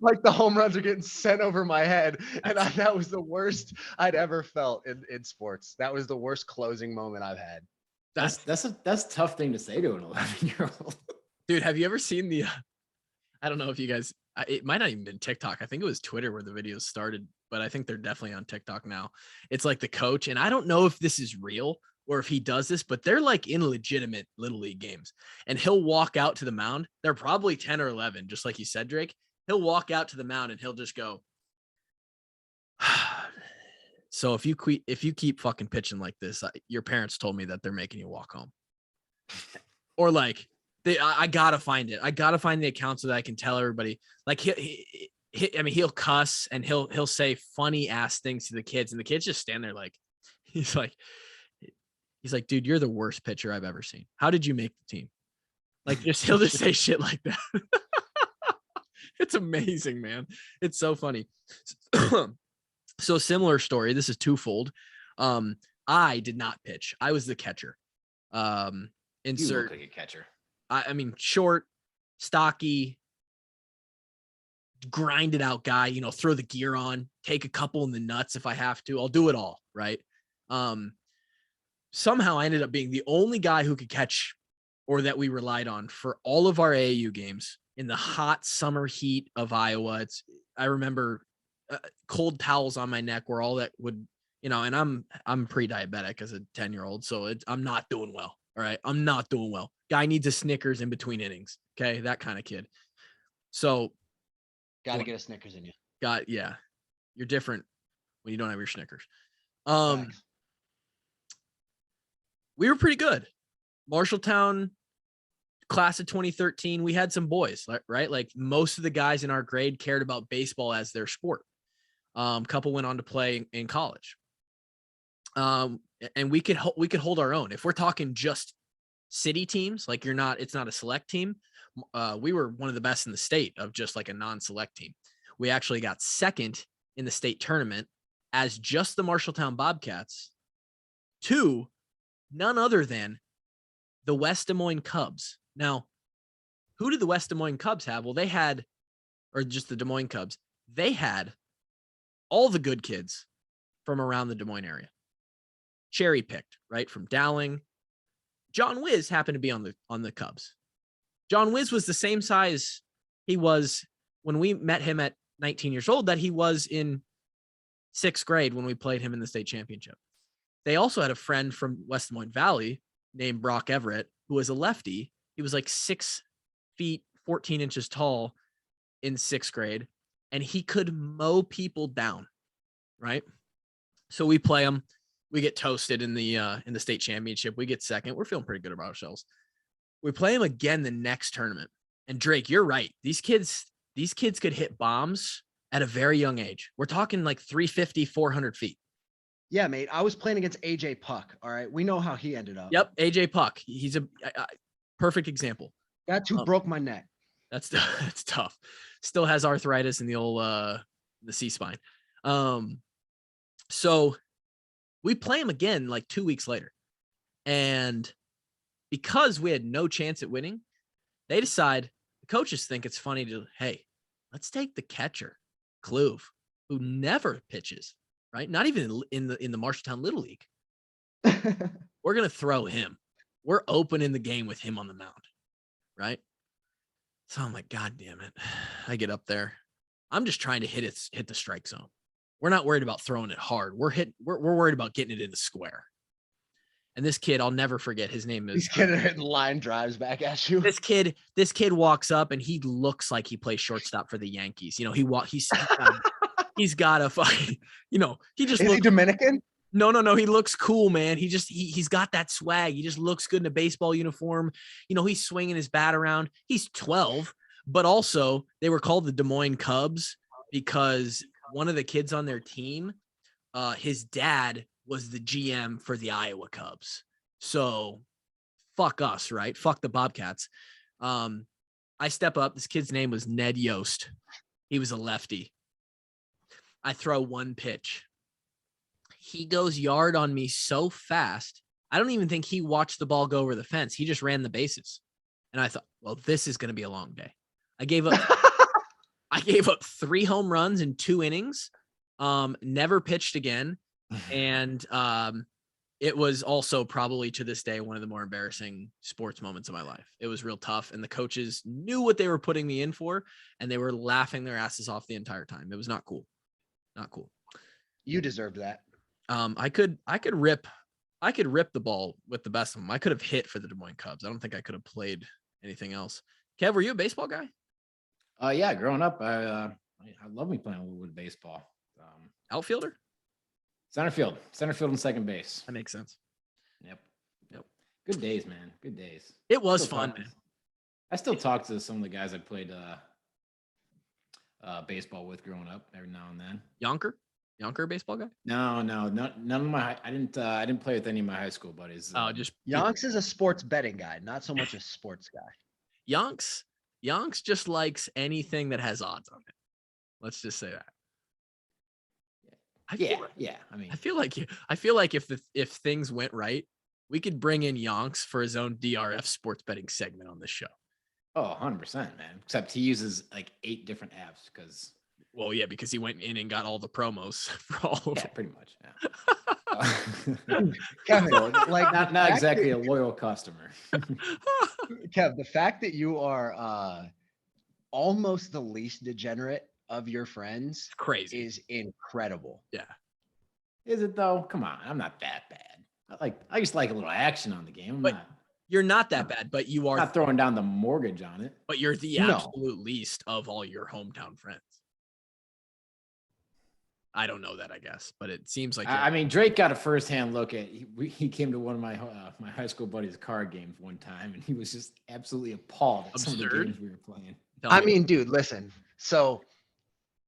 like the home runs are getting sent over my head. And that was the worst I'd ever felt in sports. That was the worst closing moment I've had. That's a tough thing to say to an 11-year-old. Dude, have you ever seen the I don't know if you guys, it might not even been TikTok. I think it was Twitter where the videos started, but I think they're definitely on TikTok now. It's like the coach, and I don't know if this is real or if he does this, but they're like in legitimate little league games, and he'll walk out to the mound. They're probably 10 or 11, just like you said, Drake. He'll walk out to the mound and he'll just go, So if you keep fucking pitching like this, your parents told me that they're making you walk home. Or like I gotta find it. I gotta find the account so that I can tell everybody. Like he'll cuss and he'll say funny ass things to the kids, and the kids just stand there like he's like, dude, you're the worst pitcher I've ever seen. How did you make the team? Like he'll just say shit like that. It's amazing, man. It's so funny. So similar story. This is twofold. I did not pitch. I was the catcher. You look like a catcher. I mean, short, stocky, grinded out guy, throw the gear on, take a couple in the nuts if I have to. I'll do it all, right? Somehow I ended up being the only guy who could catch, or that we relied on for all of our AAU games in the hot summer heat of Iowa. I remember cold towels on my neck were all that would, and I'm pre-diabetic as a 10-year-old. So I'm not doing well. All right. I'm not doing well. Guy needs a Snickers in between innings. Okay. That kind of kid. So got to get a Snickers in you. Yeah. You're different when you don't have your Snickers. Thanks. We were pretty good. Marshalltown class of 2013. We had some boys, right? Like most of the guys in our grade cared about baseball as their sport. Couple went on to play in college. And we could hold our own. If we're talking just city teams, like it's not a select team. We were one of the best in the state of just like a non-select team. We actually got second in the state tournament as just the Marshalltown Bobcats to none other than the West Des Moines Cubs. Now, who did the West Des Moines Cubs have? Well, or just the Des Moines Cubs, they had all the good kids from around the Des Moines area. Cherry picked, right? From Dowling. John Wiz happened to be on the Cubs. John Wiz was the same size he was when we met him at 19 years old that he was in 6th grade when we played him in the state championship. They also had a friend from West Des Moines Valley named Brock Everett, who was a lefty. He was like 6 feet, 14 inches tall in 6th grade, and he could mow people down, right? So we play him. We get toasted in the state championship. We get second. We're feeling pretty good about ourselves. We play him again the next tournament. And Drake, you're right. These kids could hit bombs at a very young age. We're talking like 350, 400 feet. Yeah, mate. I was playing against AJ Puck. All right. We know how he ended up. Yep. AJ Puck. He's a perfect example. That's who broke my neck. That's tough. Still has arthritis in the old, the C-spine. So we play him again like 2 weeks later. And because we had no chance at winning, they decide, the coaches think it's funny hey, let's take the catcher, Kluve, who never pitches, right? Not even in the Marshalltown Little League. We're going to throw him. We're opening the game with him on the mound, right? So I'm like, God damn it. I get up there. I'm just trying to hit the strike zone. We're not worried about throwing it hard. We're worried about getting it in the square. And this kid, I'll never forget, his name is. These kids are hitting line drives back at you. This kid walks up and he looks like he plays shortstop for the Yankees. He's got a fucking, he just. Is he Dominican? No. He looks cool, man. He's got that swag. He just looks good in a baseball uniform. He's swinging his bat around. He's 12, but also they were called the Des Moines Cubs because one of the kids on their team, his dad was the GM for the Iowa Cubs. So fuck us, right? Fuck the Bobcats. I step up. This kid's name was Ned Yost. He was a lefty. I throw one pitch. He goes yard on me so fast. I don't even think he watched the ball go over the fence. He just ran the bases. And I thought, well, this is going to be a long day. I gave up 3 home runs in 2 innings. Never pitched again. And it was also probably to this day one of the more embarrassing sports moments of my life. It was real tough. And the coaches knew what they were putting me in for, and they were laughing their asses off the entire time. It was not cool. Not cool. You deserved that. I could rip the ball with the best of them. I could have hit for the Des Moines Cubs. I don't think I could have played anything else. Kev, were you a baseball guy? Yeah, growing up, I love me playing with baseball. Outfielder? Center field and second base. That makes sense. Yep. Good days, man. Good days. It was fun, man. I still talk to some of the guys I played baseball with growing up every now and then. Yonker, baseball guy? No, none of my. I didn't play with any of my high school buddies. Just Yonks is a sports betting guy, not so much a sports guy. Yonks just likes anything that has odds on it. Let's just say that. Yeah. I mean, I feel like if things went right, we could bring in Yonks for his own DRF sports betting segment on this show. Oh, 100%, man. Except he uses like 8 different apps because. Well, yeah, because he went in and got all the promos for all of Yeah, them. pretty much. Yeah. Kevin, like not exactly a loyal customer. Kev, the fact that you are almost the least degenerate of your friends Crazy. is incredible. Yeah. Is it though? Come on, I'm not that bad. I just like a little action on the game. You're not that bad, but you are not throwing down the mortgage on it. But you're the No. absolute least of all your hometown friends. I don't know that, I guess, but it seems like I mean, Drake got a firsthand look at. He came to one of my my high school buddies' card games one time, and he was just absolutely appalled at some of the games we were playing. I mean, dude, listen. So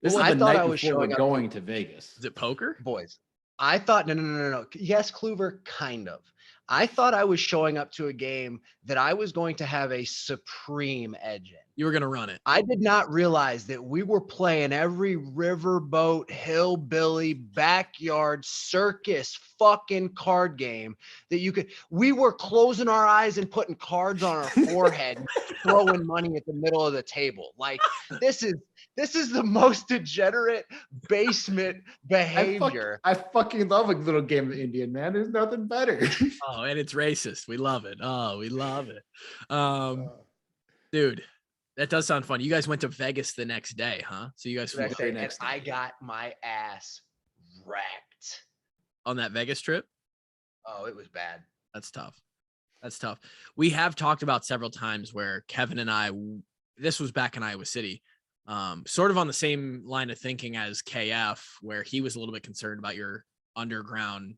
This is I the thought night I was before we're showing up going to Vegas. Is it poker? boys. I thought no. Yes, Kluver, kind of. I thought I was showing up to a game that I was going to have a supreme edge in. You were going to run it. I did not realize that we were playing every riverboat, hillbilly, backyard, circus fucking card game that you could. We were closing our eyes and putting cards on our forehead, and throwing money at the middle of the table. Like this is the most degenerate basement behavior. I fucking love a little game of Indian, man. There's nothing better. Oh, and it's racist. We love it. Oh, we love it. Dude, that does sound fun. You guys went to Vegas the next day, huh? So you guys flew Next day, and I got my ass wrecked on that Vegas trip? Oh, it was bad. That's tough. We have talked about several times where Kevin and I, this was back in Iowa City, sort of on the same line of thinking as KF, where he was a little bit concerned about your underground,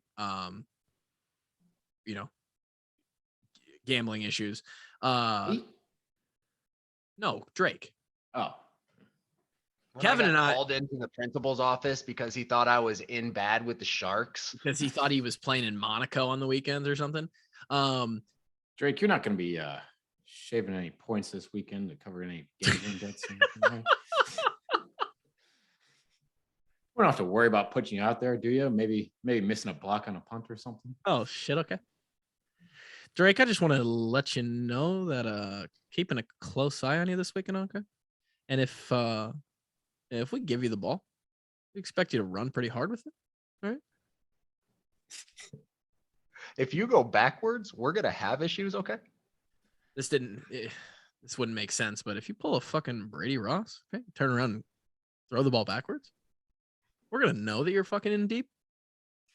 gambling issues. No, Drake. Oh. Kevin and I called into the principal's office because he thought I was in bad with the Sharks. Because he thought he was playing in Monaco on the weekends or something. Drake, you're not going to be shaving any points this weekend to cover any gambling debts. Right? We don't have to worry about putting you out there, do you? Maybe missing a block on a punt or something. Oh shit! Okay, Drake, I just want to let you know that keeping a close eye on you this weekend, okay? And if we give you the ball, we expect you to run pretty hard with it. All right. If you go backwards, we're gonna have issues, okay? This wouldn't make sense, but if you pull a fucking Brady Ross, okay, turn around and throw the ball backwards, we're gonna know that you're fucking in deep.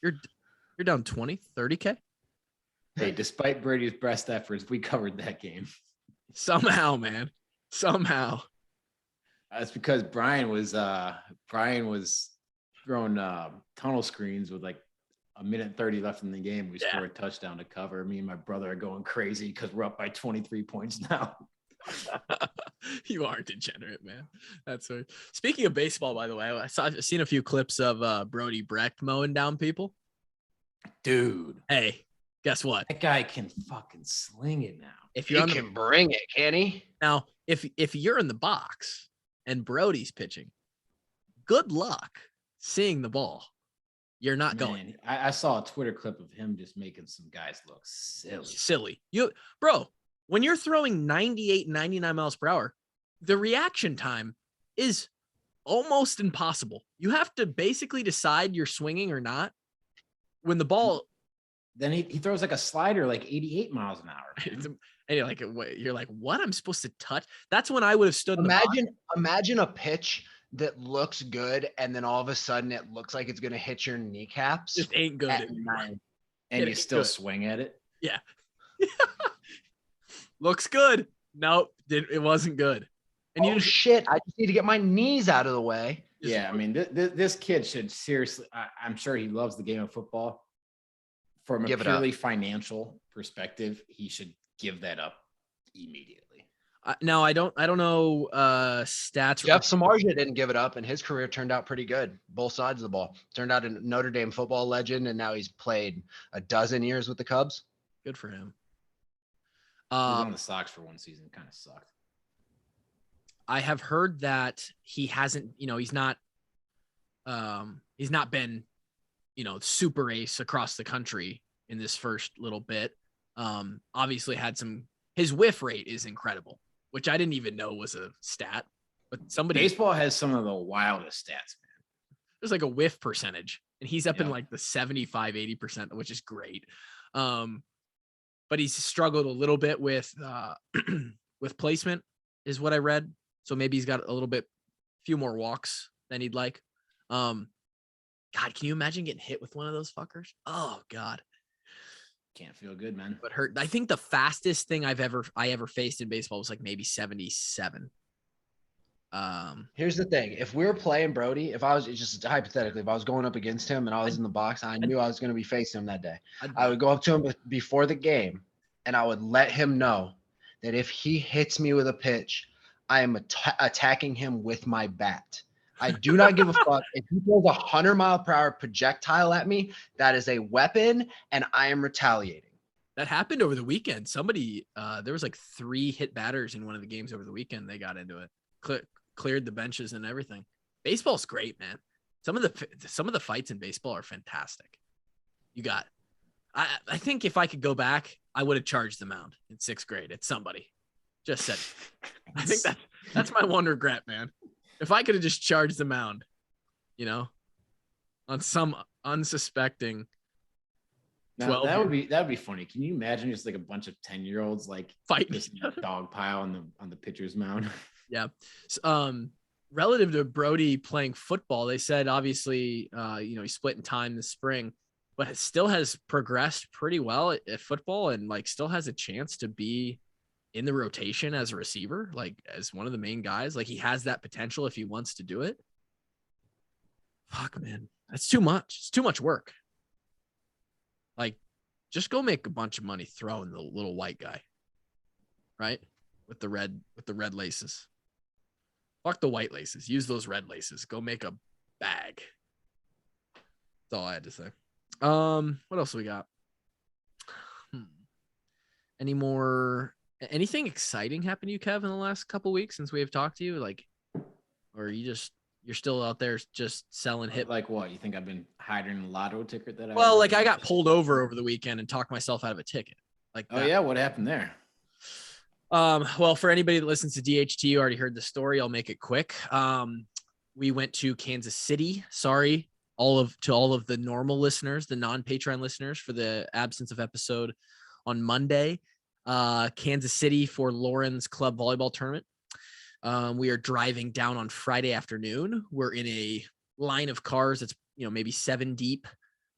You're down 20, 30K. Hey, despite Brady's best efforts, we covered that game. Somehow, man. Somehow. That's because Brian was throwing tunnel screens with like a minute and 30 left in the game. We scored a touchdown to cover. Me and my brother are going crazy because we're up by 23 points now. You are degenerate, man. That's right. Speaking of baseball, by the way, I've seen a few clips of Brody Brecht mowing down people. Dude. Hey, guess what? That guy can fucking sling it now. If you're can bring it, can he? Now, if you're in the box and Brody's pitching, good luck seeing the ball. You're not going. I saw a Twitter clip of him just making some guys look silly. Bro, when you're throwing 98, 99 miles per hour, the reaction time is almost impossible. You have to basically decide you're swinging or not when the ball. Then he throws like a slider, like 88 miles an hour. And you're like, what? I'm supposed to touch? That's when I would have stood. Imagine a pitch that looks good, and then all of a sudden it looks like it's gonna hit your kneecaps. Just ain't good. And you still swing at it. Yeah. Looks good. Nope, it wasn't good. And shit! I just need to get my knees out of the way. Yeah, I mean, this kid should seriously. I'm sure he loves the game of football. From a purely financial perspective, he should give that up immediately. No, I don't know stats. Jeff Samardzija didn't give it up, and his career turned out pretty good. Both sides of the ball. Turned out a Notre Dame football legend, and now he's played a dozen years with the Cubs. Good for him. He was on the Sox for one season. Kind of sucked. I have heard that he hasn't, he's not been, super ace across the country in this first little bit. Obviously his whiff rate is incredible, which I didn't even know was a stat, but baseball has some of the wildest stats, man. There's like a whiff percentage and he's up in like the 75, 80%, which is great. But he's struggled a little bit with placement is what I read. So maybe he's got a few more walks than he'd like. God, can you imagine getting hit with one of those fuckers? Oh God. Can't feel good, man. But hurt. I think the fastest thing I ever faced in baseball was like maybe 77. Here's the thing. If we were playing Brody, if I was just hypothetically, if I was going up against him and I was in the box, I knew I was going to be facing him that day. I would go up to him before the game and I would let him know that if he hits me with a pitch, I am attacking him with my bat. I do not give a fuck. If he throws 100-mile-per-hour projectile at me, that is a weapon, and I am retaliating. That happened over the weekend. Somebody, there was like 3 hit batters in one of the games over the weekend. They got into it, cleared the benches and everything. Baseball's great, man. Some of the fights in baseball are fantastic. I think if I could go back, I would have charged the mound in 6th grade at somebody. Just said, I think that's my one regret, man. If I could have just charged the mound, on some unsuspecting 12. That would be funny. Can you imagine just like a bunch of 10-year-olds like fighting a dog pile on the pitcher's mound? Yeah. Relative to Brody playing football, they said obviously he split in time this spring, but it still has progressed pretty well at football and like still has a chance to be in the rotation as a receiver, like as one of the main guys. Like he has that potential if he wants to do it. Fuck, man. That's too much. It's too much work. Like just go make a bunch of money throwing the little white guy, right? With the red laces. Fuck the white laces. Use those red laces. Go make a bag. That's all I had to say. What else we got? Anything exciting happened to you, Kev, in the last couple weeks since we have talked to you? Like, or you're still out there just selling hit? Like what? You think I've been hiding a lotto ticket that I got pulled over the weekend and talked myself out of a ticket. Like, oh yeah, what happened there? Well, for anybody that listens to DHT, you already heard the story. I'll make it quick. We went to Kansas City. Sorry, to all of the normal listeners, the non-Patreon listeners, for the absence of episode on Monday. Kansas City for Lauren's club volleyball tournament. We are driving down on Friday afternoon. We're in a line of cars that's maybe 7 deep,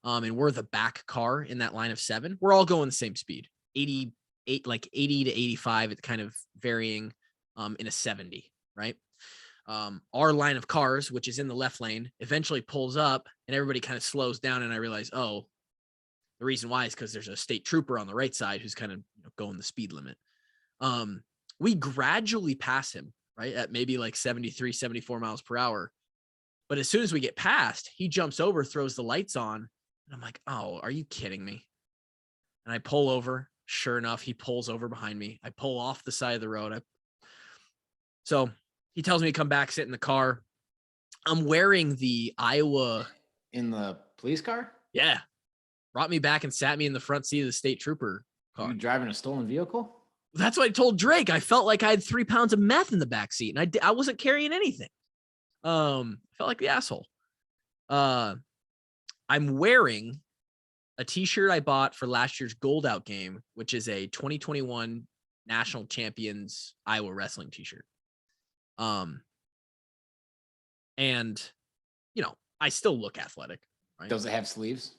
and we're the back car in that line of 7. We're all going the same speed, 80 to 85. It's kind of varying in a 70, right? Our line of cars, which is in the left lane, eventually pulls up and everybody kind of slows down, and I realize, the reason why is because there's a state trooper on the right side who's kind of going the speed limit. We gradually pass him, right, at maybe like 73, 74 miles per hour. But as soon as we get past, he jumps over, throws the lights on, and I'm like, oh, are you kidding me? And I pull over. Sure enough, he pulls over behind me. I pull off the side of the road. So he tells me to come back, sit in the car. I'm wearing the Iowa. In the police car? Yeah. Brought me back and sat me in the front seat of the state trooper car. You driving a stolen vehicle? That's what I told Drake. I felt like I had 3 pounds of meth in the back seat, and I wasn't carrying anything. I felt like the asshole. I'm wearing a t-shirt I bought for last year's Gold Out game, which is a 2021 National Champions Iowa Wrestling t-shirt. And I still look athletic, right? Does it have sleeves?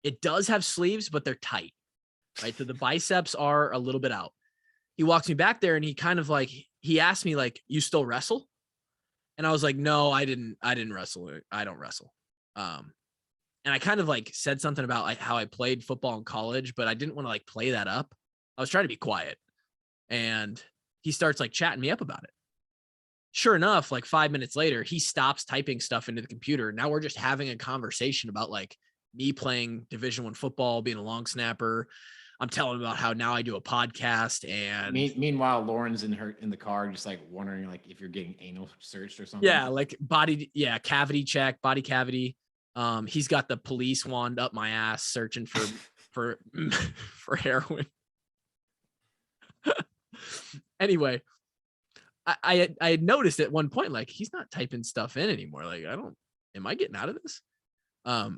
It does have sleeves, but they're tight, right? So the biceps are a little bit out. He walks me back there and he kind of he asked me, like, you still wrestle? And I was like, no, I didn't wrestle. I don't wrestle. And I kind of like said something about like how I played football in college, but I didn't want to like play that up. I was trying to be quiet. And he starts like chatting me up about it. Sure enough, like 5 minutes later, he stops typing stuff into the computer. Now we're just having a conversation about like me playing Division I football, being a long snapper. I'm telling him about how now I do a podcast. And meanwhile, Lauren's in the car, just like wondering like if you're getting anal searched or something. Yeah, like cavity check, body cavity. He's got the police wand up my ass searching for heroin. Anyway, I had noticed at one point, like, he's not typing stuff in anymore. Like, am I getting out of this?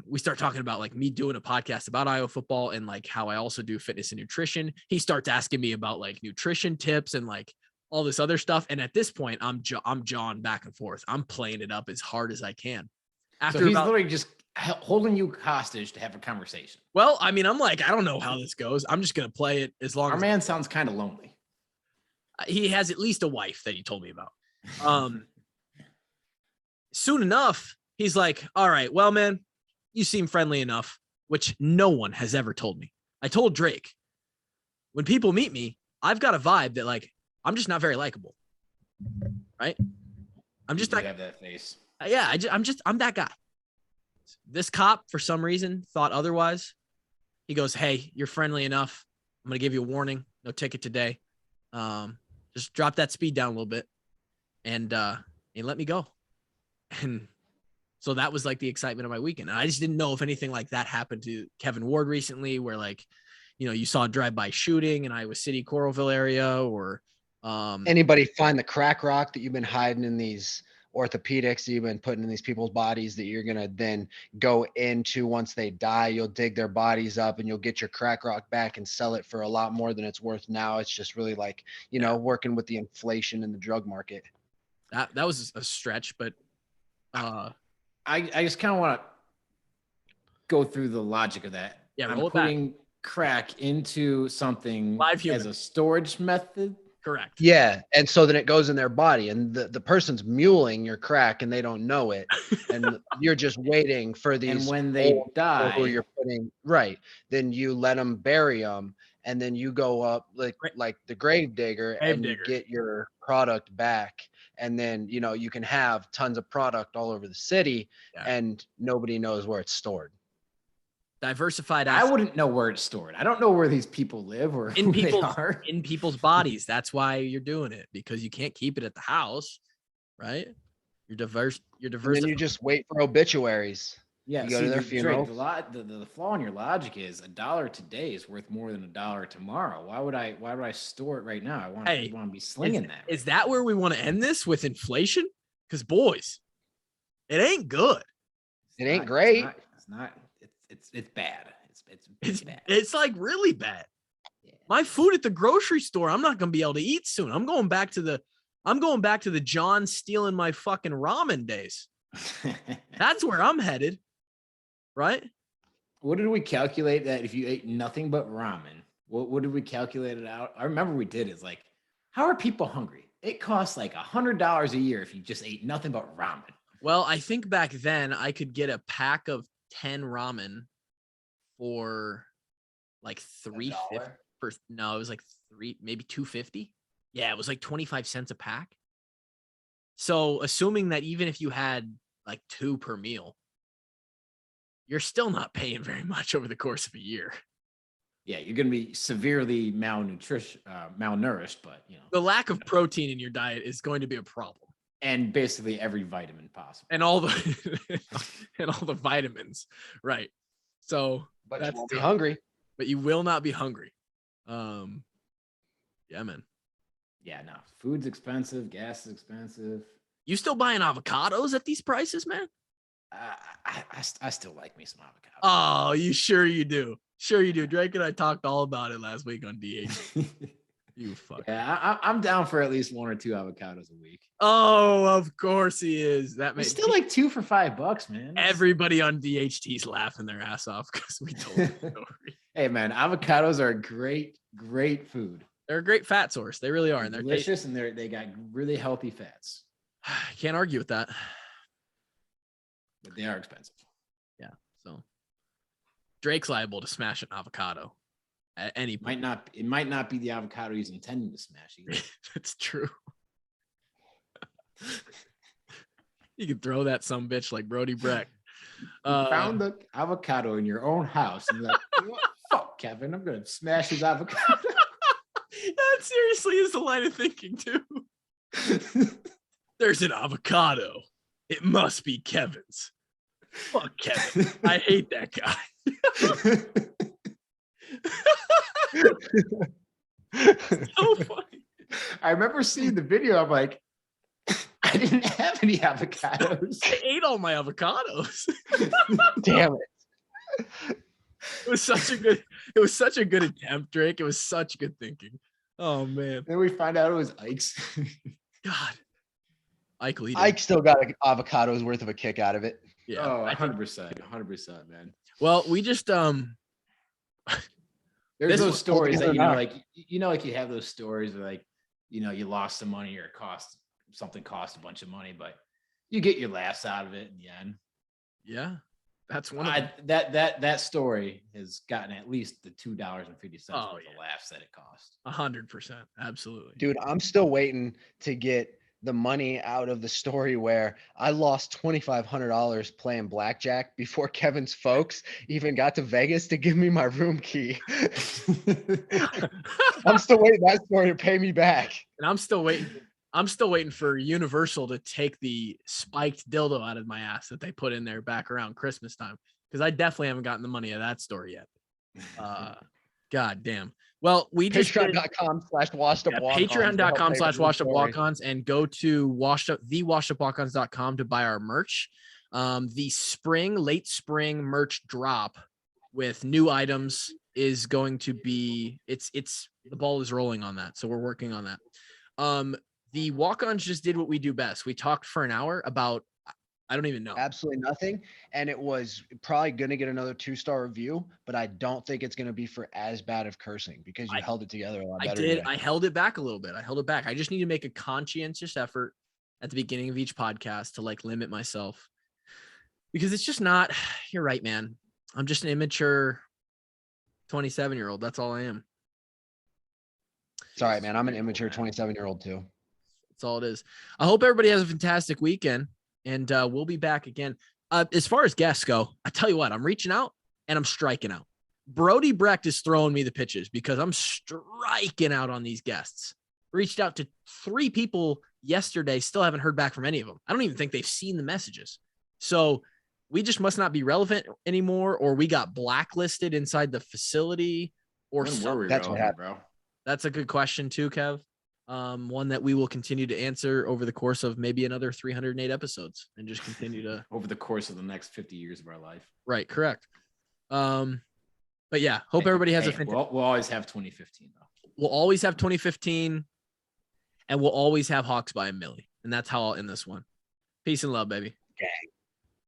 We start talking about like me doing a podcast about Iowa football and like how I also do fitness and nutrition. He starts asking me about like nutrition tips and like all this other stuff. And at this point, I'm jawing back and forth. I'm playing it up as hard as I can. So he's literally just holding you hostage to have a conversation. Well, I mean, I'm like, I don't know how this goes. I'm just going to play it as long Our as man sounds kind of lonely. He has at least a wife that he told me about. Soon enough, he's like, all right, well, man, you seem friendly enough, which no one has ever told me. I told Drake, when people meet me, I've got a vibe that like, I'm just not very likable. Right. I'm just have that face. Yeah. I'm that guy. This cop, for some reason, thought otherwise. He goes, hey, you're friendly enough. I'm going to give you a warning. No ticket today. Just drop that speed down a little bit and let me go. And so that was like the excitement of my weekend. And I just didn't know if anything like that happened to Kevin Ward recently, where like, you saw a drive-by shooting in Iowa City, Coralville area, or anybody find the crack rock that you've been hiding in these orthopedics that you've been putting in these people's bodies that you're going to then go into once they die. You'll dig their bodies up and you'll get your crack rock back and sell it for a lot more than it's worth now. It's just really like, working with the inflation in the drug market. That was a stretch, but I just kind of want to go through the logic of that. Yeah, I'm putting crack into something as a storage method. Correct. Yeah. And so then it goes in their body and the person's muling your crack and they don't know it. And you're just waiting for these. And when they die, who you're putting, right. Then you let them bury them. And then you go up like the grave digger and you get your product back. And then, you can have tons of product all over the city and nobody knows where it's stored. Diversified. I wouldn't know where it's stored. I don't know where these people live or who they are. In people's bodies. That's why you're doing it, because you can't keep it at the house, right? You're diverse. And then you just wait for obituaries. Yeah, you go to their funeral. The flaw in your logic is $1 today is worth more than $1 tomorrow. Why would I store it right now? I want to be slinging that. Is that where we want to end this with inflation? Because boys, it ain't good. It ain't great. It's not. It's bad. It's bad. It's like really bad. Yeah. My food at the grocery store, I'm not gonna be able to eat soon. I'm going back to the John stealing my fucking ramen days. That's where I'm headed. Right? What did we calculate that if you ate nothing but ramen? What did we calculate it out? I remember we did. It's like, how are people hungry? It costs like $100 a year if you just ate nothing but ramen. Well, I think back then I could get a pack of 10 ramen for like $3.50. No, it was like maybe $2.50. Yeah, it was like 25 cents a pack. So assuming that even if you had like 2 per meal, you're still not paying very much over the course of a year. Yeah, you're going to be severely malnourished, but the lack of protein in your diet is going to be a problem. And basically every vitamin possible. And all the vitamins. Right. So but you won't be hungry. But you will not be hungry. Yeah, man. Yeah, no. Food's expensive, gas is expensive. You still buying avocados at these prices, man? I still like me some avocado. Oh, you do. Sure you do. Drake and I talked all about it last week on DH. You fuck. Yeah, I'm down for at least 1 or 2 avocados a week. Oh, of course he is. That makes still like 2 for $5, man. Everybody on DHT's laughing their ass off because we told the story. Hey, man, avocados are a great food. They're a great fat source. They really are. They're delicious, and they got really healthy fats. Can't argue with that. But they are expensive. Yeah. So Drake's liable to smash an avocado at any point. It might not be the avocado he's intending to smash either. It's true. You can throw that some bitch like Brody Brecht. Found the avocado in your own house and you're like, you know what? Fuck, Kevin, I'm gonna smash his avocado. That seriously is the line of thinking too. There's an avocado. It must be Kevin's. Fuck Kevin. I hate that guy. So funny. I remember seeing the video. I'm like, I didn't have any avocados. I ate all my avocados. Damn it. It was such a good attempt, Drake. It was such good thinking. Oh man. Then we find out it was Ike's. God. Ike leader. Ike still got an avocado's worth of a kick out of it. Yeah. Oh, 100%, man. Well, we just There's This those was- stories that Not. like you have those stories where like you lost some money or something cost a bunch of money, but you get your laughs out of it in the end. yeah. That's one of them. That story has gotten at least the $2.50 worth of laughs that it cost. 100%. Absolutely. Dude, I'm still waiting to get the money out of the story where I lost $2,500 playing blackjack before Kevin's folks even got to Vegas to give me my room key. I'm still waiting that story to pay me back. And I'm still waiting for Universal to take the spiked dildo out of my ass that they put in there back around Christmas time. Because I definitely haven't gotten the money of that story yet. God damn. Well, we just did Patreon.com/washed-up-walk-ons. Patreon.com/washed-up-walk-ons and go to thewashedup.walk-ons.com to buy our merch. The late spring merch drop with new items is going to be the ball is rolling on that. So we're working on that. The walk-ons just did what we do best. We talked for an hour about, I don't even know. Absolutely nothing. And it was probably going to get another 2-star review, but I don't think it's going to be for as bad of cursing because you held it together a lot better. I did. I held it back a little bit. I just need to make a conscientious effort at the beginning of each podcast to like limit myself because it's just not, you're right, man. I'm just an immature 27-year-old. That's all I am. It's all right, man. I'm an immature 27-year-old too. That's all it is. I hope everybody has a fantastic weekend. And we'll be back again. As far as guests go, I tell you what, I'm reaching out and I'm striking out. Brody Brecht is throwing me the pitches because I'm striking out on these guests. Reached out to 3 people yesterday, still haven't heard back from any of them. I don't even think they've seen the messages. So we just must not be relevant anymore, or we got blacklisted inside the facility or something. That's what happened, bro. That's a good question too, Kev. One that we will continue to answer over the course of maybe another 308 episodes and just continue to over the course of the next 50 years of our life. Right. Correct. But yeah, hope everybody has a fantastic. We'll always have 2015 though. We'll always have 2015 and we'll always have Hawks by a milli. And that's how I'll end this one. Peace and love, baby.